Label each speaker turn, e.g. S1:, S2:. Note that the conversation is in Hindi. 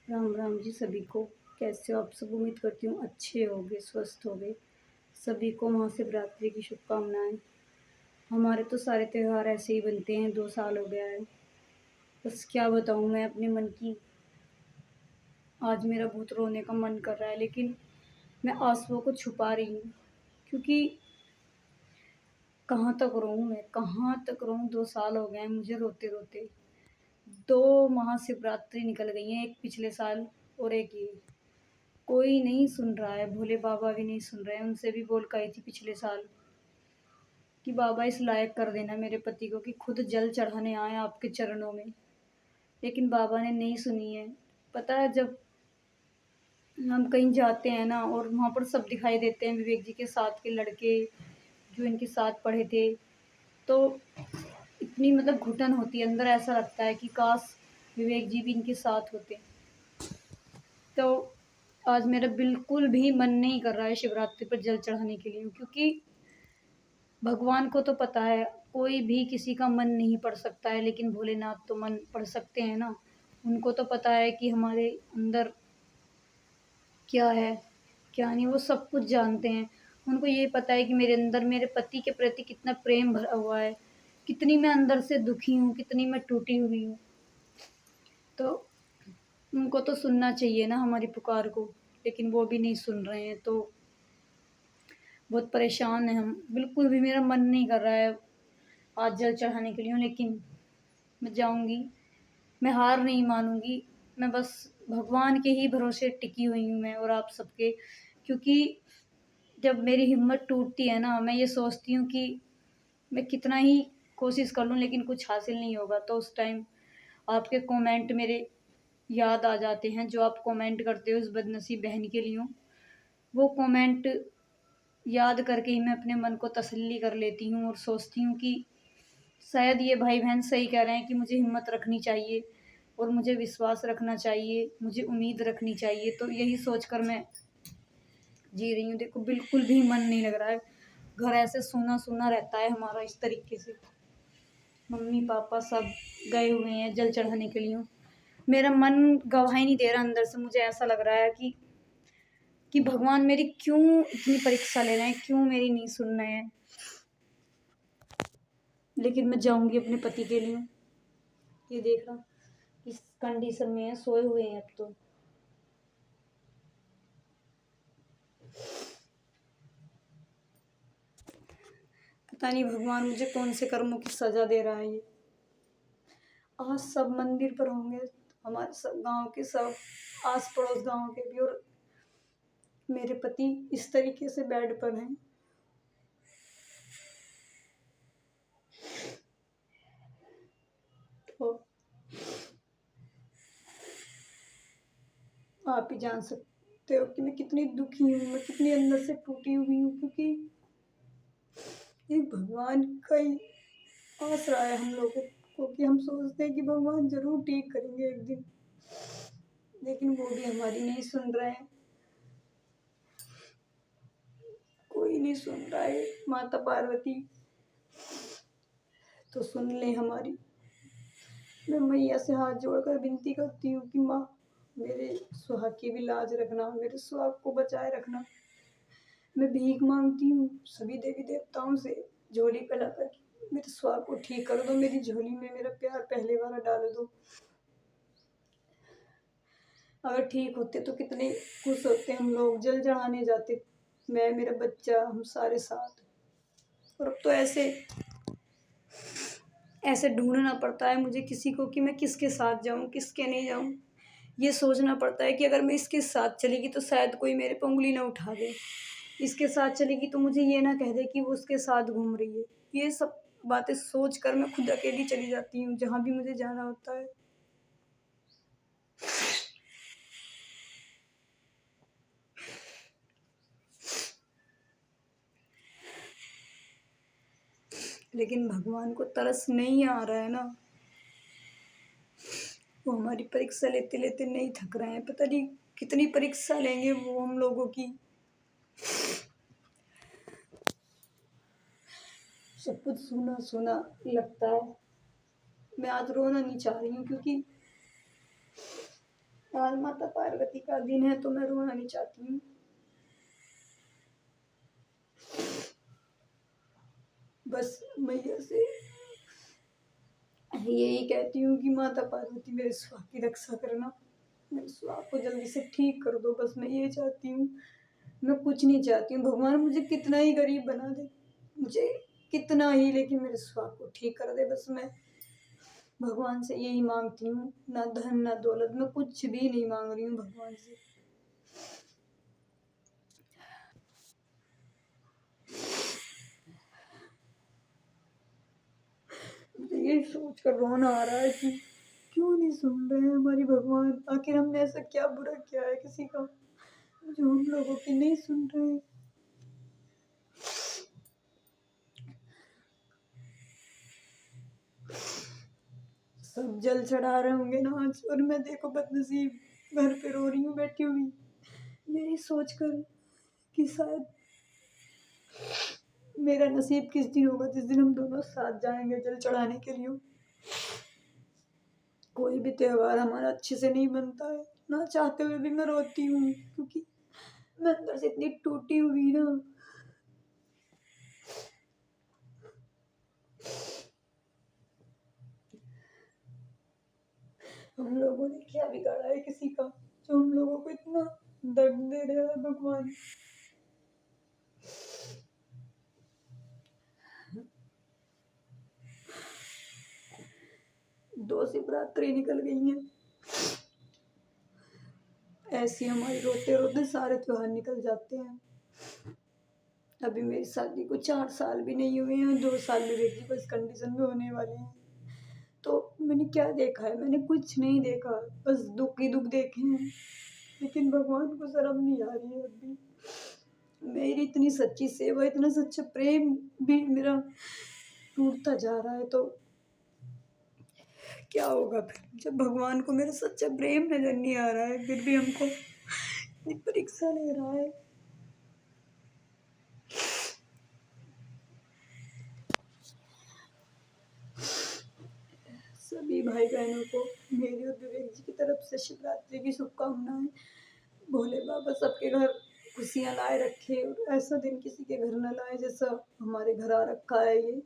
S1: राम राम जी सभी को। कैसे हो आप सब? उम्मीद करती हूँ अच्छे होगे, स्वस्थ होगे। सभी को महाशिवरात्रि की शुभकामनाएं। हमारे तो सारे त्योहार ऐसे ही बनते हैं, 2 साल हो गया है। बस क्या बताऊँ मैं अपने मन की। आज मेरा बहुत रोने का मन कर रहा है, लेकिन मैं आंसुओं को छुपा रही हूँ, क्योंकि कहाँ तक रोऊँ मैं, कहाँ तक रोऊँ। 2 साल हो गए हैं मुझे रोते रोते। 2 महाशिवरात्रि निकल गई हैं, एक पिछले साल और एक ये। कोई नहीं सुन रहा है, भोले बाबा भी नहीं सुन रहे हैं। उनसे भी बोल के आई थी पिछले साल कि बाबा इस लायक कर देना मेरे पति को कि खुद जल चढ़ाने आए आपके चरणों में। लेकिन बाबा ने नहीं सुनी है। पता है, जब हम कहीं जाते हैं ना और वहाँ पर सब दिखाई देते हैं, विवेक जी के साथ के लड़के जो इनके साथ पढ़े थे, तो इतनी मतलब घुटन होती है अंदर। ऐसा लगता है कि काश विवेक जी भी इनके साथ होते। तो आज मेरा बिल्कुल भी मन नहीं कर रहा है शिवरात्रि पर जल चढ़ाने के लिए, क्योंकि भगवान को तो पता है कोई भी किसी का मन नहीं पढ़ सकता है, लेकिन भोलेनाथ तो मन पढ़ सकते हैं ना। उनको तो पता है कि हमारे अंदर क्या है, क्या नहीं। वो सब कुछ जानते हैं। उनको ये पता है कि मेरे अंदर मेरे पति के प्रति कितना प्रेम भरा हुआ है, कितनी मैं अंदर से दुखी हूँ, कितनी मैं टूटी हुई हूँ। तो उनको तो सुनना चाहिए ना हमारी पुकार को, लेकिन वो भी नहीं सुन रहे हैं। तो बहुत परेशान हैं हम। बिल्कुल भी मेरा मन नहीं कर रहा है आज जल चढ़ाने के लिए, लेकिन मैं जाऊँगी। मैं हार नहीं मानूँगी। मैं बस भगवान के ही भरोसे टिकी हुई हूँ, मैं और आप सबके। क्योंकि जब मेरी हिम्मत टूटती है ना, मैं ये सोचती हूँ कि मैं कितना ही कोशिश कर लूँ लेकिन कुछ हासिल नहीं होगा, तो उस टाइम आपके कमेंट मेरे याद आ जाते हैं, जो आप कमेंट करते हो उस बदनसीब बहन के लिए। वो कमेंट याद करके ही मैं अपने मन को तसल्ली कर लेती हूँ और सोचती हूँ कि शायद ये भाई बहन सही कह रहे हैं कि मुझे हिम्मत रखनी चाहिए और मुझे विश्वास रखना चाहिए, मुझे उम्मीद रखनी चाहिए। तो यही सोचकर मैं जी रही हूँ। देखो, बिल्कुल भी मन नहीं लग रहा है। घर ऐसे सूना सूना रहता है हमारा इस तरीके से। मम्मी पापा सब गए हुए हैं जल चढ़ाने के लिए। मेरा मन गवाही नहीं दे रहा अंदर से। मुझे ऐसा लग रहा है कि भगवान मेरी क्यों इतनी परीक्षा ले रहे हैं, क्यों मेरी नहीं सुन रहे हैं। लेकिन मैं जाऊंगी अपने पति के लिए। ये देखा इस कंडीशन में है, सोए हुए हैं अब तो। पता नहीं भगवान मुझे कौन से कर्मों की सजा दे रहा है ये। आज सब मंदिर पर होंगे, हमारे सब गांव के सब, आस पड़ोस गांव के भी, और मेरे पति इस तरीके से बेड पर हैं। तो आप ही जान सकते हो कि मैं कितनी दुखी हूँ, मैं कितनी अंदर से टूटी हुई हूँ। क्योंकि ये भगवान का ही आसरा है हम लोगों को, कि हम सोचते हैं कि भगवान जरूर ठीक करेंगे एक दिन, लेकिन वो भी हमारी नहीं सुन रहे हैं। कोई नहीं सुन रहा है। माता पार्वती तो सुन ले हमारी। मैं मैया से हाथ जोड़कर विनती करती हूँ कि माँ, मेरे सुहाग की भी लाज रखना, मेरे सुहाग को बचाए रखना। मैं भीख मांगती हूँ सभी देवी देवताओं से, झोली फैलाकर, मेरे सुहाग को ठीक कर दो, मेरी झोली में मेरा प्यार पहले वाला डाल दो। अगर ठीक होते तो कितने खुश होते हम लोग, जल चढ़ाने जाते, मैं, मेरा बच्चा, हम सारे साथ। और अब तो ऐसे ऐसे ढूंढना पड़ता है मुझे किसी को कि मैं किसके साथ जाऊं, किसके नहीं जाऊं। ये सोचना पड़ता है कि अगर मैं इसके साथ चलेगी तो शायद कोई मेरे पे उंगली ना उठा दे, इसके साथ चलेगी तो मुझे ये ना कह दे कि वो उसके साथ घूम रही है। ये सब बातें सोच कर मैं खुद अकेली चली जाती हूँ जहाँ भी मुझे जाना होता है। लेकिन भगवान को तरस नहीं आ रहा है ना। वो हमारी परीक्षा लेते लेते नहीं थक रहे हैं। पता नहीं कितनी परीक्षा लेंगे वो हम लोगों की। सब कुछ सूना सूना लगता है। मैं आज रोना नहीं चाह रही हूँ, क्योंकि आज माता पार्वती का दिन है तो मैं रोना नहीं चाहती हूँ। बस मैया से यही कहती हूँ कि माता पार्वती मेरे सुहाग की रक्षा करना, मेरे सुहाग को जल्दी से ठीक कर दो। बस मैं ये चाहती हूँ, मैं कुछ नहीं चाहती हूँ। भगवान मुझे कितना ही गरीब बना दे, मुझे कितना ही, लेकिन मेरे सुहाग को ठीक कर दे। बस मैं भगवान से यही मांगती हूँ, ना धन ना दौलत, मैं कुछ भी नहीं मांग रही हूँ भगवान से। मुझे ये सोच कर रोना आ रहा है कि क्यों नहीं सुन रहे हैं हमारी भगवान। आखिर हमने ऐसा क्या बुरा किया है किसी का जो हम लोगों की नहीं सुन रहे। सब जल चढ़ा रहे होंगे ना आज, और मैं देखो बदनसीब घर पे रो रही हूँ बैठी हुई, यही सोच कर कि शायद मेरा नसीब किस दिन होगा जिस दिन हम दोनों साथ जाएंगे जल चढ़ाने के लिए। कोई भी त्योहार हमारा अच्छे से नहीं बनता है, ना चाहते हुए भी मैं रोती हूँ, क्योंकि मैं अंदर से इतनी टूटी हुई ना। हम लोगों ने क्या बिगाड़ा है किसी का जो हम लोगों को इतना दर्द दे रहा है भगवान। दो शिवरात्रि निकल गई हैं, ऐसी हमारे रोते रोते सारे त्योहार निकल जाते हैं। अभी मेरी शादी को 4 साल भी नहीं हुए हैं, 2 साल में बेटी को इस कंडीशन में होने वाले हैं। तो मैंने क्या देखा है? मैंने कुछ नहीं देखा, बस दुख ही दुख देखे हैं। लेकिन भगवान को शर्म नहीं आ रही है अभी। मेरी इतनी सच्ची सेवा, इतना सच्चा प्रेम भी मेरा टूटता जा रहा है, तो क्या होगा फिर जब भगवान को मेरा सच्चा प्रेम नजर नहीं आ रहा है, फिर भी हमको इतनी परीक्षा ले रहा है। सभी भाई बहनों को मेरी और विवेक जी की तरफ से शिवरात्रि की शुभकामनाएं। भोले बाबा सबके घर खुशियां लाए रखे, और ऐसा दिन किसी के घर न लाए जैसा हमारे घर आ रखा है ये।